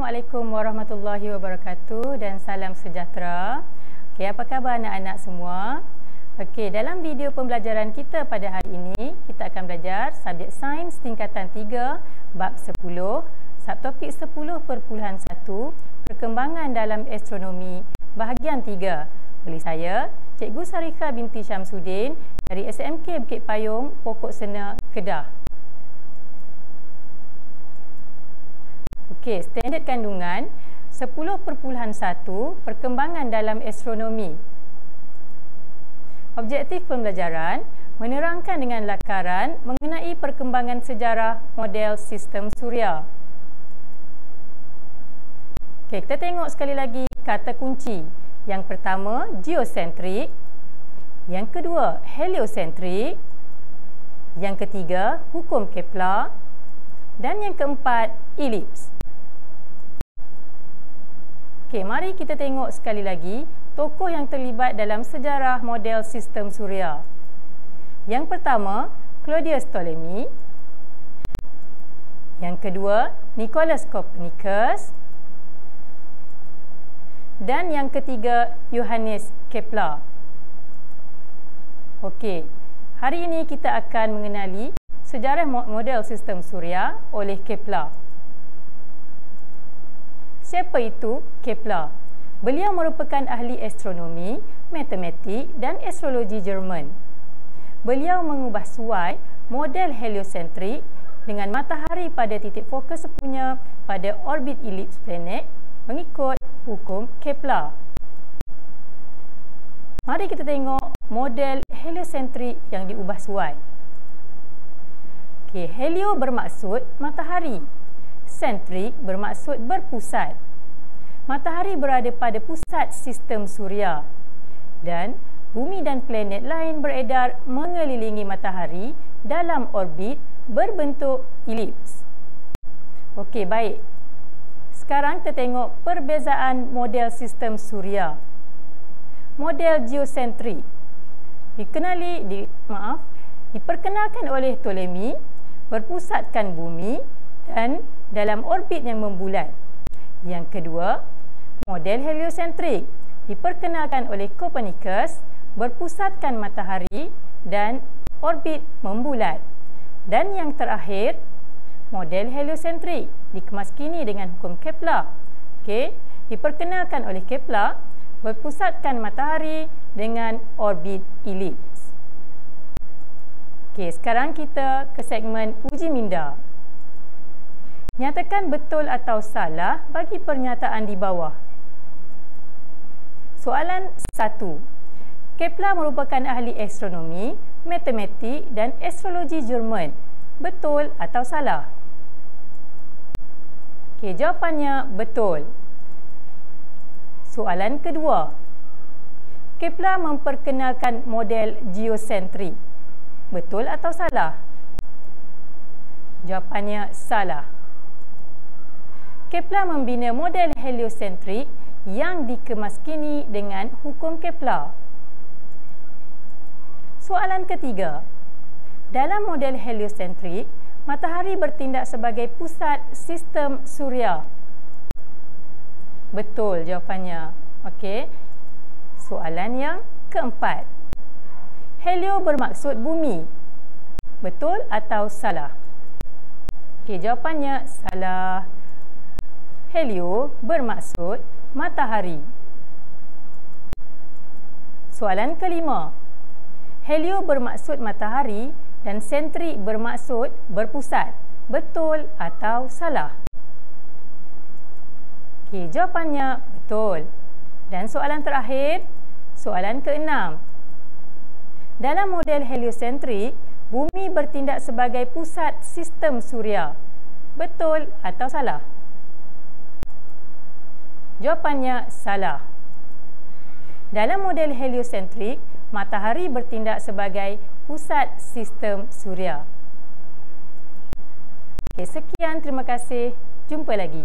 Assalamualaikum warahmatullahi wabarakatuh dan salam sejahtera. Okey, apa khabar anak-anak semua? Okey, dalam video pembelajaran kita pada hari ini, kita akan belajar subjek sains tingkatan 3, bab 10, subtopik 10.1, perkembangan dalam astronomi, bahagian 3. Oleh saya, Cikgu Sarika binti Syamsuddin dari SMK Bukit Payung, Pokok Sena, Kedah. Okey, standard kandungan 10.1, perkembangan dalam astronomi. Objektif pembelajaran menerangkan dengan lakaran mengenai perkembangan sejarah model sistem suria. Okey, kita tengok sekali lagi kata kunci. Yang pertama, geosentrik. Yang kedua, heliosentrik. Yang ketiga, hukum Kepler. Dan yang keempat, elips. Okey, mari kita tengok sekali lagi tokoh yang terlibat dalam sejarah model sistem suria. Yang pertama, Claudius Ptolemy. Yang kedua, Nicolaus Copernicus. Dan yang ketiga, Johannes Kepler. Okey, hari ini kita akan mengenali sejarah model sistem suria oleh Kepler. Siapa itu Kepler? Beliau merupakan ahli astronomi, matematik dan astrologi Jerman. Beliau mengubah suai model heliosentrik dengan matahari pada titik fokus sepunya pada orbit elips planet mengikut hukum Kepler. Mari kita tengok model heliosentrik yang diubah suai. Okey, helio bermaksud matahari. Sentrik bermaksud berpusat. Matahari berada pada pusat sistem suria dan bumi dan planet lain beredar mengelilingi matahari dalam orbit berbentuk elips. Okey, baik. Sekarang kita tengok perbezaan model sistem suria. Model geosentrik diperkenalkan oleh Ptolemy, berpusatkan bumi dan dalam orbit yang membulat. Yang kedua, model heliosentrik diperkenalkan oleh Copernicus, berpusatkan matahari dan orbit membulat. Dan yang terakhir, model heliosentrik dikemaskini dengan hukum Kepler. Okey, diperkenalkan oleh Kepler, berpusatkan matahari dengan orbit elips. Okey, sekarang kita ke segmen uji minda. Nyatakan betul atau salah bagi pernyataan di bawah. Soalan 1. Kepler merupakan ahli astronomi, matematik dan astrologi Jerman. Betul atau salah? Okey, jawapannya betul. Soalan kedua. Kepler memperkenalkan model geosentrik. Betul atau salah? Jawapannya salah. Kepler membina model heliosentrik yang dikemaskini dengan hukum Kepler. Soalan ketiga. Dalam model heliosentrik, matahari bertindak sebagai pusat sistem suria. Betul jawapannya. Okey. Soalan yang keempat. Helio bermaksud bumi. Betul atau salah? Okey, jawapannya salah. Helio bermaksud matahari. Soalan kelima. Helio bermaksud matahari dan sentrik bermaksud berpusat. Betul atau salah? Okey, jawapannya betul. Dan soalan terakhir, soalan keenam. Dalam model heliosentrik, bumi bertindak sebagai pusat sistem suria. Betul atau salah? Jawapannya salah. Dalam model heliosentrik, matahari bertindak sebagai pusat sistem suria. Okey, sekian, terima kasih. Jumpa lagi.